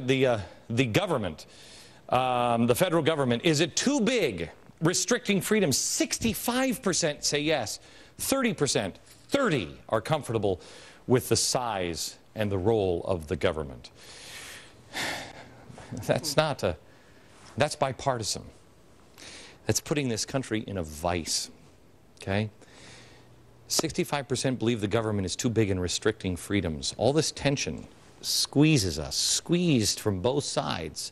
The government, the federal government, is it too big, restricting freedom? 65% say yes, 30% are comfortable with the size and the role of the government. That's bipartisan. That's putting this country in a vice, okay? 65% believe the government is too big and restricting freedoms. All this tension squeezes us, squeezed from both sides.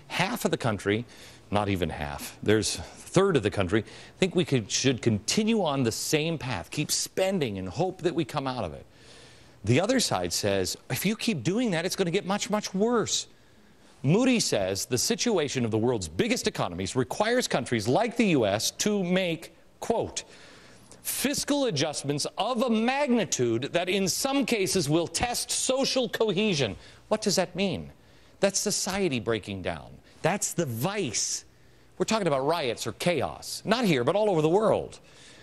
Half of the country, not even half, there's a third of the country, think we should continue on the same path, keep spending and hope that we come out of it. The other side says, if you keep doing that, it's going to get much, much worse. Moody says the situation of the world's biggest economies requires countries like the U.S. to make, quote, fiscal adjustments of a magnitude that in some cases will test social cohesion. What does that mean? That's society breaking down. That's the vice. We're talking about riots or chaos. Not here, but all over the world.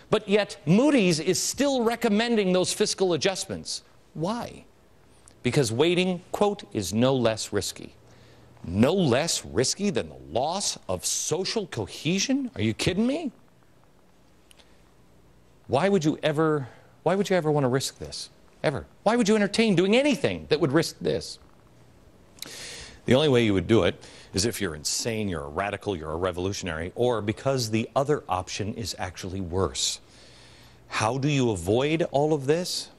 But yet Moody's is still recommending those fiscal adjustments. Why? Because waiting, quote, is no less risky. No less risky than the loss of social cohesion? Are you kidding me? Why would you ever want to risk this? Ever? Why would you entertain doing anything that would risk this? The only way you would do it is if you're insane, you're a radical, you're a revolutionary, or because the other option is actually worse. How do you avoid all of this?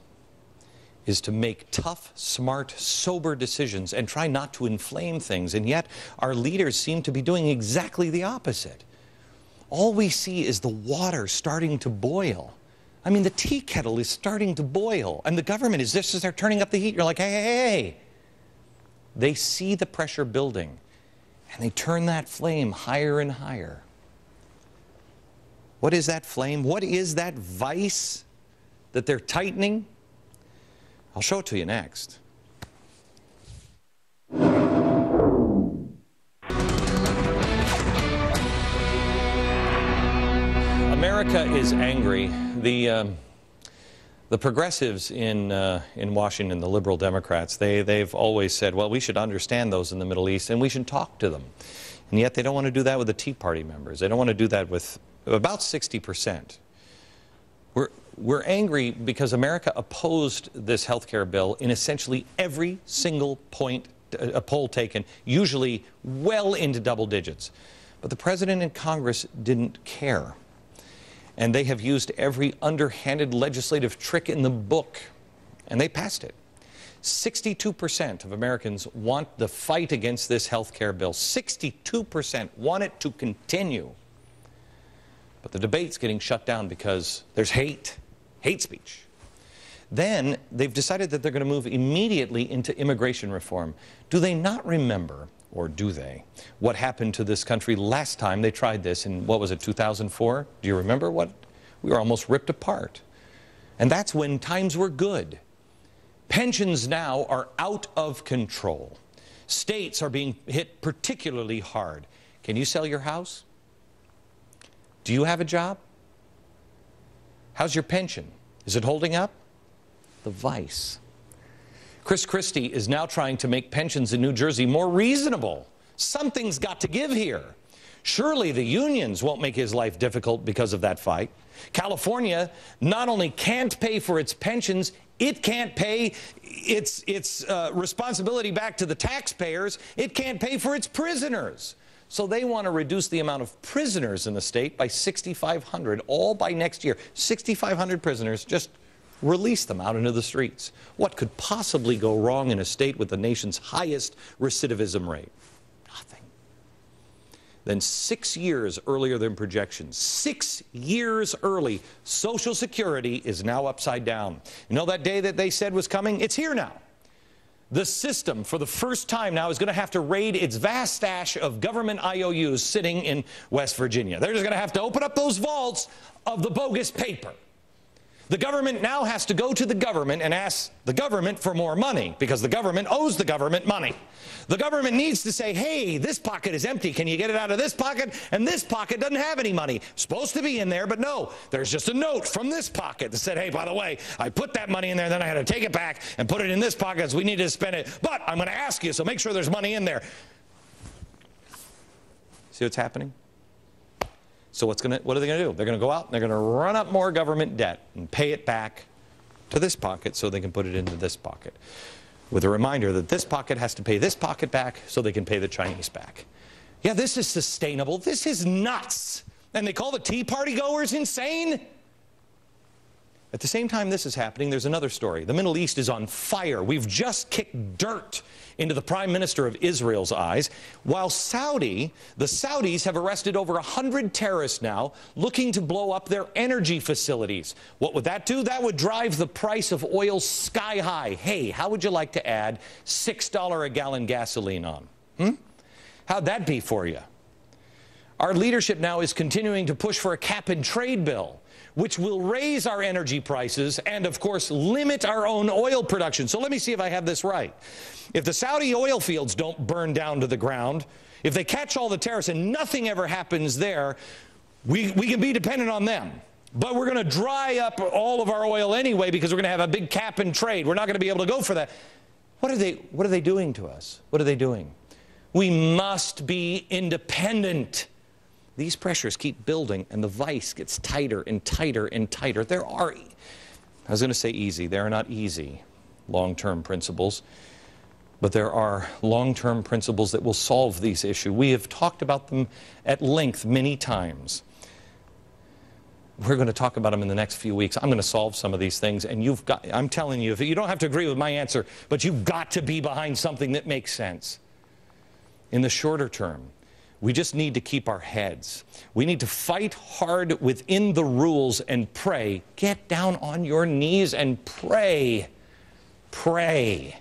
Is to make tough, smart, sober decisions and try not to inflame things. And yet, our leaders seem to be doing exactly the opposite. All we see is the water starting to boil. I mean, the tea kettle is starting to boil. And the government is just as they're turning up the heat. You're like, hey, hey, hey. They see the pressure building. And they turn that flame higher and higher. What is that flame? What is that vice that they're tightening? I'll show it to you next. America is angry. The progressives in Washington, the liberal Democrats, they've always said, well, we should understand those in the Middle East and we should talk to them. And yet they don't want to do that with the Tea Party members. They don't want to do that with about 60%. We're angry because America opposed this health care bill in essentially every single poll taken, usually well into double digits. But the President and Congress didn't care. And they have used every underhanded legislative trick in the book, and they passed it. 62% of Americans want the fight against this health care bill. 62% want it to continue. But the debate's getting shut down because there's hate speech. Then they've decided that they're going to move immediately into immigration reform. Do they not remember, or do they, what happened to this country last time they tried this in, what was it, 2004? Do you remember what? We were almost ripped apart. And that's when times were good. Pensions now are out of control. States are being hit particularly hard. Can you sell your house? Do you have a job? How's your pension? Is it holding up? The vice. Chris Christie is now trying to make pensions in New Jersey more reasonable. Something's got to give here. Surely the unions won't make his life difficult because of that fight. California not only can't pay for its pensions, it can't pay its responsibility back to the taxpayers. It can't pay for its prisoners. So they want to reduce the amount of prisoners in the state by 6,500, all by next year. 6,500 prisoners, just release them out into the streets. What could possibly go wrong in a state with the nation's highest recidivism rate? Nothing. Then 6 years earlier than projections, 6 years early, Social Security is now upside down. You know that day that they said was coming? It's here now. The system, for the first time now, is going to have to raid its vast stash of government IOUs sitting in West Virginia. They're just going to have to open up those vaults of the bogus paper. The government now has to go to the government and ask the government for more money because the government owes the government money. The government needs to say, hey, this pocket is empty. Can you get it out of this pocket? And this pocket doesn't have any money. Supposed to be in there, but no. There's just a note from this pocket that said, hey, by the way, I put that money in there, then I had to take it back and put it in this pocket because we needed to spend it. But I'm going to ask you, so make sure there's money in there. See what's happening? So what are they going to do? They're going to go out and they're going to run up more government debt and pay it back to this pocket so they can put it into this pocket. With a reminder that this pocket has to pay this pocket back so they can pay the Chinese back. Yeah, this is sustainable. This is nuts. And they call the Tea Party goers insane? At the same time this is happening, there's another story. The Middle East is on fire. We've just kicked dirt into the Prime Minister of Israel's eyes, while the Saudis have arrested over 100 terrorists now looking to blow up their energy facilities. What would that do? That would drive the price of oil sky high. Hey, how would you like to add $6 a gallon gasoline on? How'd that be for you? Our leadership now is continuing to push for a cap-and-trade bill, which will raise our energy prices and, of course, limit our own oil production. So let me see if I have this right. If the Saudi oil fields don't burn down to the ground, if they catch all the terrorists and nothing ever happens there, we can be dependent on them. But we're going to dry up all of our oil anyway because we're going to have a big cap and trade. We're not going to be able to go for that. What are they doing to us? What are they doing? We must be independent. These pressures keep building, and the vice gets tighter and tighter and tighter. I was going to say easy. They are not easy long-term principles, but there are long-term principles that will solve these issues. We have talked about them at length many times. We're going to talk about them in the next few weeks. I'm going to solve some of these things, and I'm telling you, you don't have to agree with my answer, but you've got to be behind something that makes sense. In the shorter term, we just need to keep our heads. We need to fight hard within the rules and pray. Get down on your knees and pray. Pray.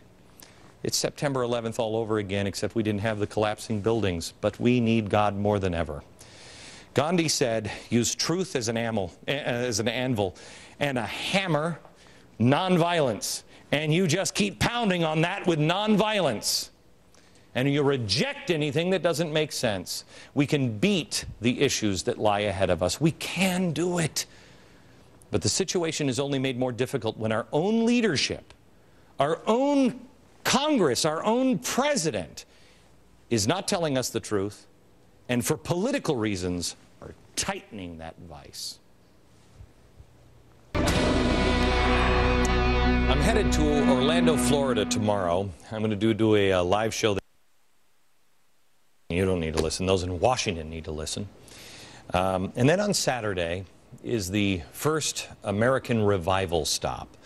It's September 11th all over again, except we didn't have the collapsing buildings, but we need God more than ever. Gandhi said, use truth as an anvil, and a hammer, nonviolence. And you just keep pounding on that with nonviolence. And you reject anything that doesn't make sense. We can beat the issues that lie ahead of us. We can do it. But the situation is only made more difficult when our own leadership, our own Congress, our own president is not telling us the truth, and for political reasons are tightening that vice. I'm headed to Orlando, Florida tomorrow. I'm going to do a live show. You don't need to listen. Those in Washington need to listen. And then on Saturday is the first American Revival stop.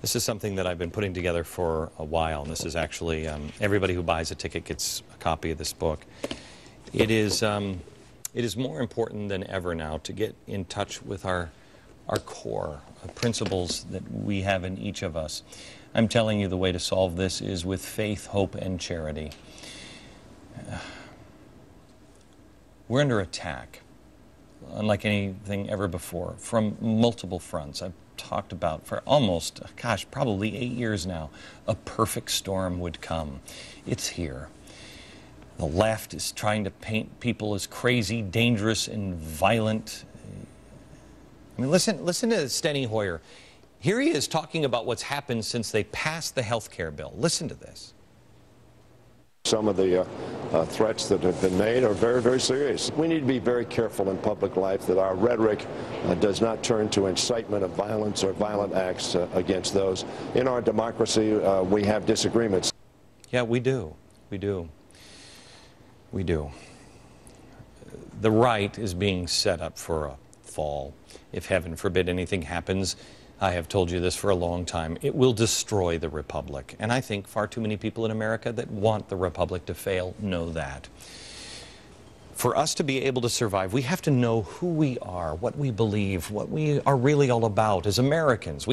This is something that I've been putting together for a while, and this is actually everybody who buys a ticket gets a copy of this book. It is more important than ever now to get in touch with our core principles that we have in each of us. I'm telling you the way to solve this is with faith, hope, and charity. We're under attack, unlike anything ever before, from multiple fronts. I've talked about for almost, probably 8 years now, a perfect storm would come. It's here. The left is trying to paint people as crazy, dangerous, and violent. I mean, listen to Steny Hoyer. Here he is talking about what's happened since they passed the health care bill. Listen to this. Some of the threats that have been made are very, very serious. We need to be very careful in public life that our rhetoric does not turn to incitement of violence or violent acts against those. In our democracy, we have disagreements. Yeah, we do. We do. We do. The right is being set up for a fall. If heaven forbid anything happens, I have told you this for a long time, it will destroy the republic. And I think far too many people in America that want the republic to fail know that. For us to be able to survive, we have to know who we are, what we believe, what we are really all about as Americans.